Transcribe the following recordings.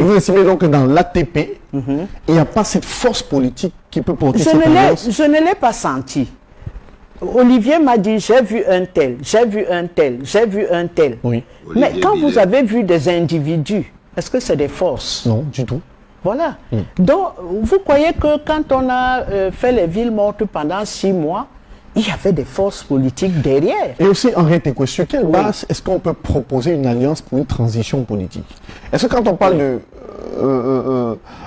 Vous estimez donc que dans l'ATP, il n'y a pas cette force politique qui peut porter cette alliance? Je ne l'ai pas senti. Olivier m'a dit, j'ai vu un tel, j'ai vu un tel, j'ai vu un tel. Oui. Mais quand vous avez vu des individus, est-ce que c'est des forces? Non, du tout. Voilà. Donc, vous croyez que quand on a fait les villes mortes pendant 6 mois, il y avait des forces politiques derrière? Et aussi, en réalité, sur quelle base est-ce qu'on peut proposer une alliance pour une transition politique? Est-ce que quand on parle de...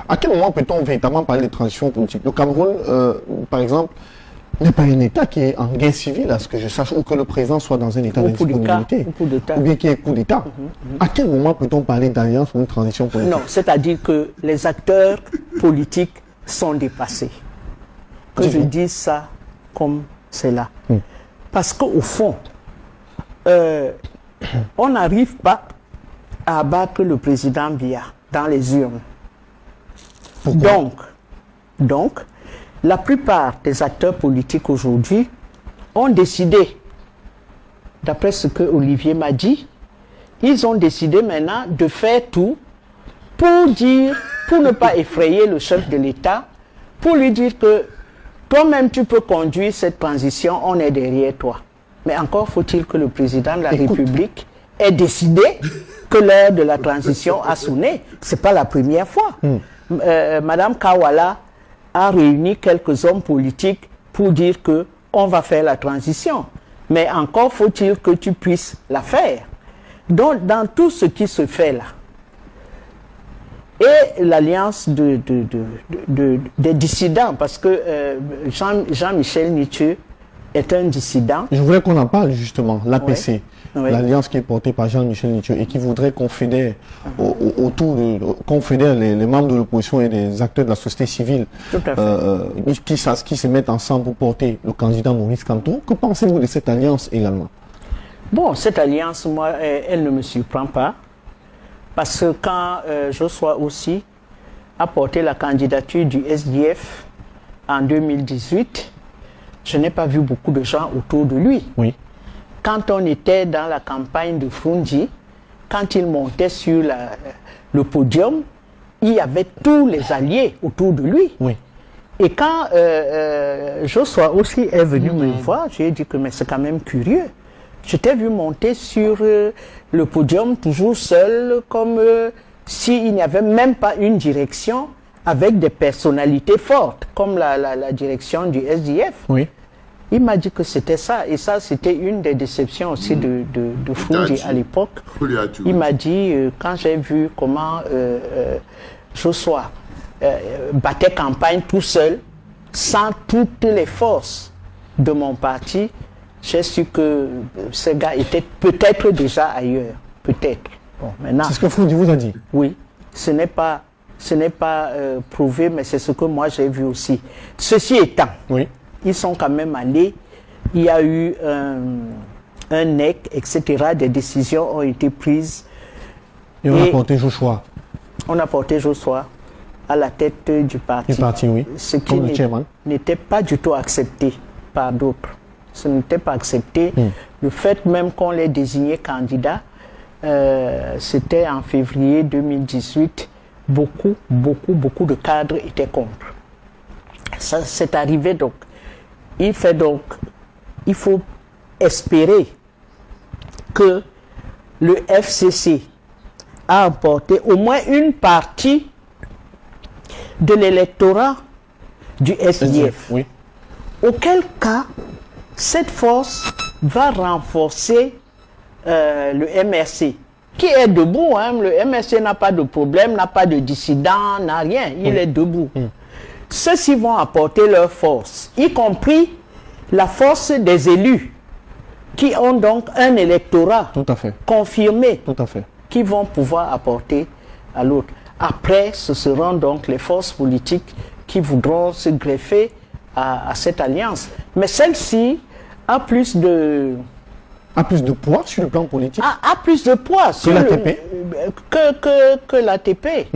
à quel moment peut-on véritablement parler de transition politique? Le Cameroun, par exemple, n'est pas un État qui est en guerre civile, à ce que je sache, ou que le président soit dans un état d'indisponibilité, ou bien qu'il y ait coup d'État. À quel moment peut-on parler d'alliance pour une transition politique? Non, c'est-à-dire que les acteurs politiques sont dépassés. Que je dise ça comme c'est là. Parce qu'au fond, on n'arrive pas à abattre le président Biya dans les urnes. Donc, la plupart des acteurs politiques aujourd'hui ont décidé, d'après ce que Olivier m'a dit, ils ont décidé maintenant de faire tout pour ne pas effrayer le chef de l'État, pour lui dire que toi-même tu peux conduire cette transition, on est derrière toi. Mais encore faut-il que le président de la République ait décidé que l'heure de la transition a sonné. C'est pas la première fois. Madame Kawala a réuni quelques hommes politiques pour dire que on va faire la transition. Mais encore faut-il que tu puisses la faire. Donc, dans tout ce qui se fait là, et l'alliance des dissidents, parce que Jean-Michel Nitu est un dissident. Je voulais qu'on en parle justement, l'APC, l'alliance qui est portée par Jean-Michel Nitu et qui voudrait confédérer les membres de l'opposition et des acteurs de la société civile qui se mettent ensemble pour porter le candidat Maurice Kamto. Que pensez-vous de cette alliance également? Bon, cette alliance, moi, elle ne me surprend pas. Parce que quand Joshua aussi a porté la candidature du SDF en 2018, je n'ai pas vu beaucoup de gens autour de lui. Oui. Quand on était dans la campagne de Frunji, quand il montait sur le podium, il y avait tous les alliés autour de lui. Oui. Et quand Joshua aussi est venu me voir, j'ai dit que mais c'est quand même curieux. Je t'ai vu monter sur le podium toujours seul, comme s'il n'y avait même pas une direction avec des personnalités fortes, comme la direction du SDF. Oui. Il m'a dit que c'était ça, et ça c'était une des déceptions aussi de Frunji à l'époque. Il m'a dit, quand j'ai vu comment Joshua battait campagne tout seul, sans toutes les forces de mon parti, j'ai su que ce gars était peut-être déjà ailleurs. Peut-être. Bon, maintenant. C'est ce que Frunji vous a dit? Oui. Ce n'est pas prouvé, mais c'est ce que moi j'ai vu aussi. Ceci étant, oui, ils sont quand même allés. Il y a eu un NEC, etc. Des décisions ont été prises. Et on a porté Joshua. On a porté Joshua à la tête du parti. Du parti, oui. Ce qui n'était pas du tout accepté par d'autres. Ce n'était pas accepté. Le fait même qu'on l'ait désigné candidat, c'était en février 2018. Beaucoup de cadres étaient contre. Ça, c'est arrivé donc. Il faut espérer que le FCC a emporté au moins une partie de l'électorat du SDF. Oui. Auquel cas, cette force va renforcer le MRC, qui est debout. Hein. Le MRC n'a pas de problème, n'a pas de dissident, n'a rien. Il est debout. Ceux-ci vont apporter leur force, y compris la force des élus, qui ont donc un électorat confirmé, qui vont pouvoir apporter à l'autre. Après, ce seront donc les forces politiques qui voudront se greffer à cette alliance. Mais celle-ci a plus de poids sur le plan politique. A plus de poids sur l'ATP que l'ATP.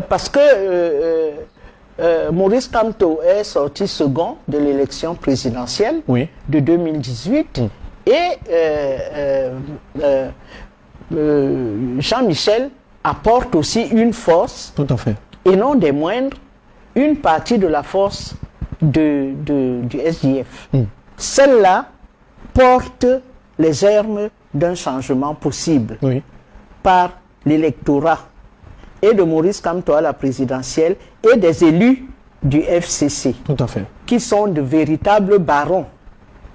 Parce que Maurice Kamto est sorti second de l'élection présidentielle de 2018 et Jean-Michel apporte aussi une force, Tout à fait. et non des moindres, une partie de la force du SDF. Celle-là porte les germes d'un changement possible Oui. par l'électorat et de Maurice Kamto à la présidentielle et des élus du FCC Tout à fait. qui sont de véritables barons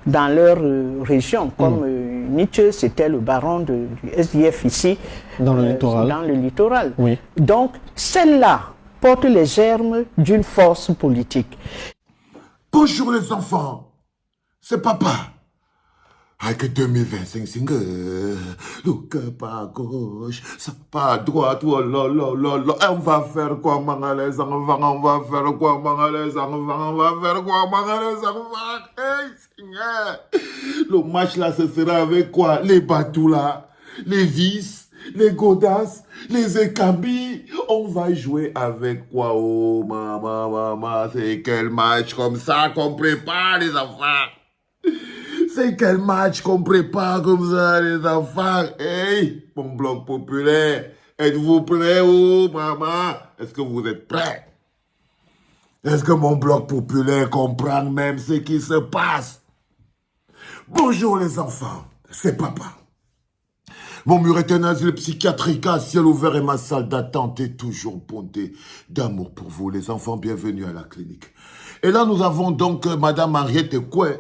dans leur région, comme Nietzsche, c'était le baron du SDF ici, Dans le littoral. dans le littoral. Oui. Donc, celle-là porte les germes d'une force politique. Bonjour les enfants, c'est papa. Avec 2025, c'est le cœur pas à gauche, ça pas à droite, oh là là là là. On va faire quoi, les enfants? On va faire quoi, les enfants? On va faire quoi, les enfants? Hey, Seigneur! Le match là, ce sera avec quoi? Les bateaux là, les vis, les godasses, les écambis. On va jouer avec quoi? Oh, maman, c'est quel match comme ça qu'on prépare, les enfants? C'est quel match qu'on prépare comme ça, les enfants? Hey, mon bloc populaire, êtes-vous prêts, oh, maman? Est-ce que vous êtes prêts? Est-ce que mon bloc populaire comprend même ce qui se passe? Bonjour, les enfants, c'est papa. Mon mur est un asile psychiatrique à ciel ouvert et ma salle d'attente est toujours bondée d'amour pour vous, les enfants. Bienvenue à la clinique. Et là, nous avons donc Madame Henriette Koué,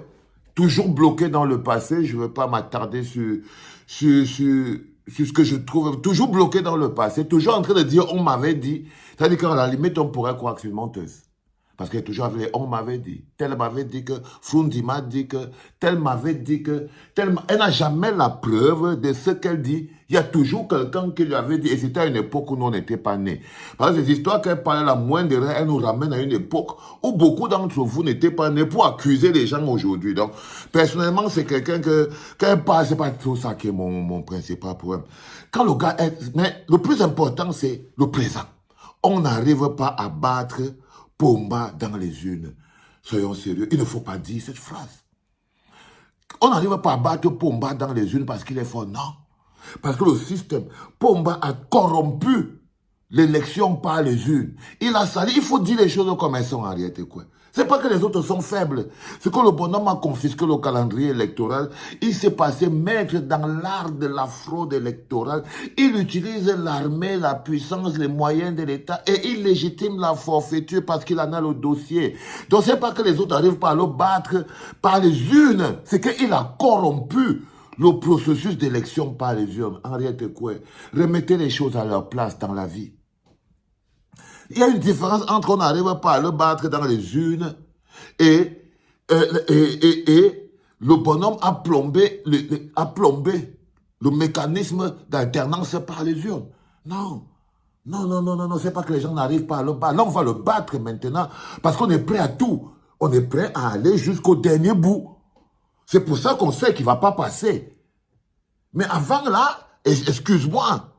toujours bloquée dans le passé. Je ne veux pas m'attarder sur ce que je trouve. Toujours bloquée dans le passé, toujours en train de dire « on m'avait dit ». C'est-à-dire qu'à la limite, on pourrait croire que c'est une menteuse. Parce qu'elle est toujours avec « on m'avait dit ». Tel m'avait dit que, Frundi m'a dit que, tel m'avait dit que, tel. Elle n'a jamais la preuve de ce qu'elle dit. Il y a toujours quelqu'un qui lui avait dit. Et c'était à une époque où nous n'étions pas nés. Parce que ces histoires qu'elle parlait, la moindre, elle nous ramène à une époque où beaucoup d'entre vous n'étaient pas nés pour accuser les gens aujourd'hui. Donc, personnellement, c'est quelqu'un que, quand elle parle, c'est pas tout ça qui est mon principal problème. Quand le gars est, mais le plus important, c'est le présent. On n'arrive pas à battre Pomba dans les urnes. Soyons sérieux, il ne faut pas dire cette phrase. On n'arrive pas à battre Pomba dans les urnes parce qu'il est fort, non. Parce que le système, Pomba a corrompu l'élection par les urnes. Il a sali, il faut dire les choses comme elles sont en réalité, quoi. C'est pas que les autres sont faibles. C'est que le bonhomme a confisqué le calendrier électoral. Il s'est passé maître dans l'art de la fraude électorale. Il utilise l'armée, la puissance, les moyens de l'État et il légitime la forfaiture parce qu'il en a le dossier. Donc c'est pas que les autres arrivent pas à le battre par les urnes. C'est qu'il a corrompu le processus d'élection par les urnes. En réalité, quoi? Remettez les choses à leur place dans la vie. Il y a une différence entre on n'arrive pas à le battre dans les urnes et le bonhomme a plombé le mécanisme d'alternance par les urnes. Non. Non, c'est pas que les gens n'arrivent pas à le battre. Là, on va le battre maintenant parce qu'on est prêt à tout. On est prêt à aller jusqu'au dernier bout. C'est pour ça qu'on sait qu'il ne va pas passer. Mais avant là, excuse-moi,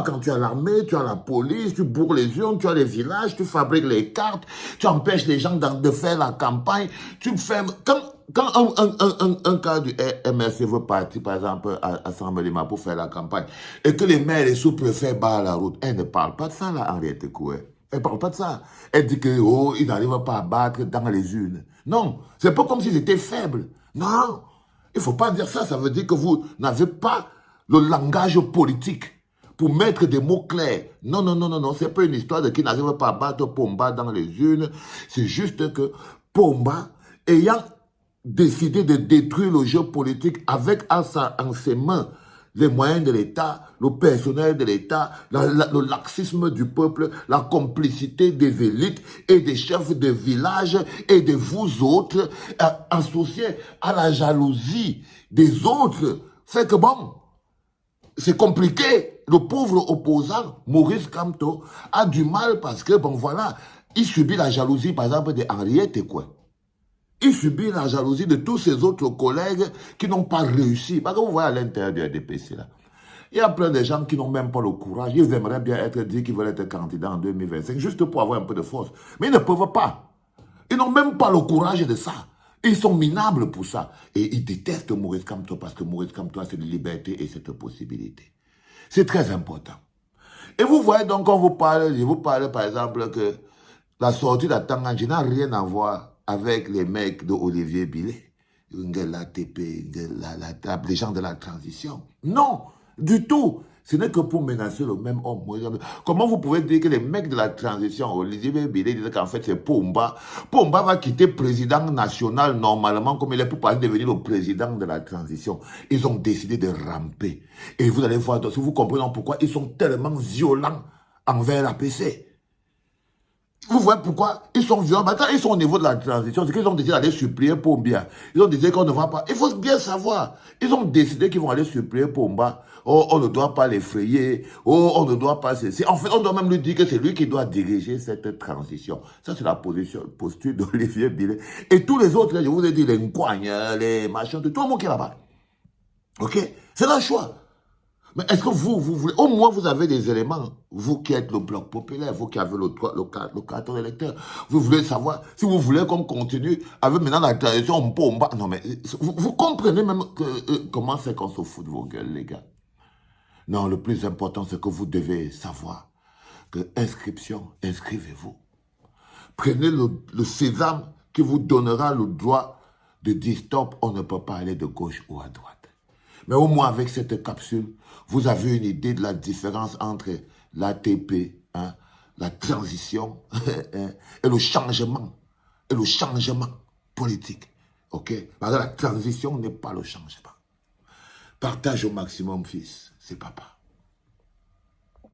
quand tu as l'armée, tu as la police, tu bourres les urnes, tu as les villages, tu fabriques les cartes, tu empêches les gens de faire la campagne, tu fais... Quand un cas du MRC veut partir, par exemple, à Saint-Melima pour faire la campagne, et que les maires et les sous-préfets barrent la route, elle ne parle pas de ça, là, Henriette Koué. Elle ne parle pas de ça. Elle dit que, oh, ils n'arrivent pas à battre dans les urnes. Non, c'est pas comme s'ils étaient faibles. Non, il ne faut pas dire ça. Ça veut dire que vous n'avez pas le langage politique pour mettre des mots clairs. Non, c'est pas une histoire de qui n'arrive pas à battre Pomba dans les urnes. C'est juste que Pomba, ayant décidé de détruire le jeu politique avec en ses mains les moyens de l'État, le personnel de l'État, le laxisme du peuple, la complicité des élites et des chefs de village et de vous autres, associés à la jalousie des autres, fait que bon, c'est compliqué. Le pauvre opposant, Maurice Kamto, a du mal parce que, bon voilà, il subit la jalousie, par exemple, de Henriette, quoi. Il subit la jalousie de tous ses autres collègues qui n'ont pas réussi. Parce que vous voyez à l'intérieur du RDPC, là, il y a plein de gens qui n'ont même pas le courage. Ils aimeraient bien dire qu'ils veulent être candidats en 2025, juste pour avoir un peu de force. Mais ils ne peuvent pas. Ils n'ont même pas le courage de ça. Ils sont minables pour ça. Et ils détestent Maurice Kamto parce que Maurice Kamto a cette liberté et cette possibilité. C'est très important. Et vous voyez donc, quand je vous parle par exemple que la sortie d'Atanganji n'a rien à voir avec les mecs de Olivier Billet, l'ATP, les gens de la transition. Non, du tout. Ce n'est que pour menacer le même homme. Comment vous pouvez dire que les mecs de la transition, Olivier Billet disent qu'en fait c'est Pomba. Pomba va quitter président national normalement comme il est pour pas devenir le président de la transition. Ils ont décidé de ramper. Et vous allez voir, si vous comprenez pourquoi ils sont tellement violents envers l'APC. Vous voyez pourquoi ils sont violents. Maintenant, ils sont au niveau de la transition. C'est qu'ils ont décidé d'aller supplier Pomba. Ils ont décidé qu'on ne va pas. Il faut bien savoir. Ils ont décidé qu'ils vont aller supplier Pomba. Oh, on ne doit pas l'effrayer. Oh, on ne doit pas cesser. En fait, on doit même lui dire que c'est lui qui doit diriger cette transition. Ça, c'est la posture d'Olivier Billet. Et tous les autres, je vous ai dit, les Nkouagnes, les machins, tout le monde qui est là-bas. Ok? C'est leur choix. Mais est-ce que vous voulez, au moins vous avez des éléments, vous qui êtes le bloc populaire, vous qui avez le carton électeur, vous voulez savoir, si vous voulez qu'on continue avec maintenant la tradition, non mais, vous comprenez même comment c'est qu'on se fout de vos gueules, les gars. Non, le plus important, c'est que vous devez savoir que inscription, inscrivez-vous. Prenez le sésame qui vous donnera le droit de dire stop, on ne peut pas aller de gauche ou à droite. Mais au moins avec cette capsule, vous avez une idée de la différence entre l'ATP, la transition et le changement politique. Ok? Parce que la transition n'est pas le changement. Partage au maximum, fils. C'est papa.